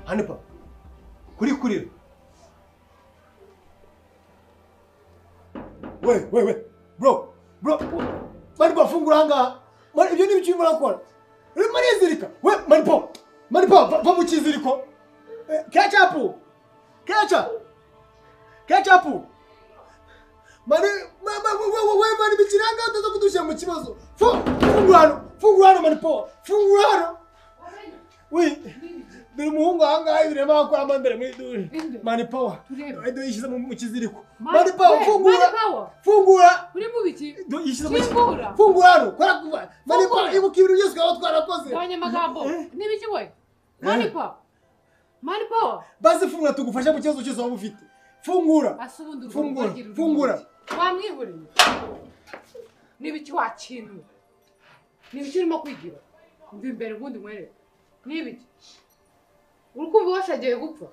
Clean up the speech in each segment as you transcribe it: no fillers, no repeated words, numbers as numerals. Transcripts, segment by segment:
Hanipa. Kurira. We. Bro. Manipa fungura hanga. Ibyo ni biki murakora? Uri marizirika. We Manipa va mu kiziriko. Ketchup. Mani bikiranga ndaza kudushyira mu kibazo. Fungura hano Manipa. Fungura hano. We. Dore umuhungu ahangaha ibirema akora amambere muri duri. Manipa. Ado yishyize mu kiziriko. Manipa fungura. Uri mu biki? Yishyize mu kiziriko. Fungura hano. Kora kuva. Manipa ibuka ibintu byose twaba twarakoze. Gabanya amagambo. Ni biki we? Manipa. Baze fungura tugufasha mu kibazo cyose waba ufite. Fungura. Fungura. Wamwihuriye. Ni biki wakintu? Ni biki urimo kwigira? Mvi imbere ubundi mwere. Ni biki? Urukumva washagiye gupfa.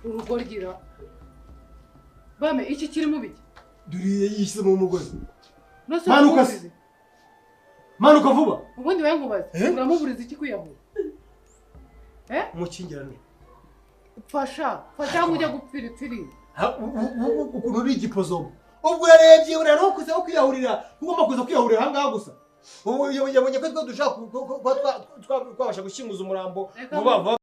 Urugorgira. Bame iki kiri mu biki? Duriye yishyize mu mugozi. Manuka vuba. Ubundi we nkubaze. Uramuburiza iki kwiyahura? Mukingirane. Fasha mujya gupfira ipfiri. Ukuntu uri igipozo. Ubwo yarebye uri no kuza kwiyahurira. Ugomba kuza kwiyahurira hangaha gusa. Ubu yabonye ko dushaka twabasha gushyinguza umurambo vuba.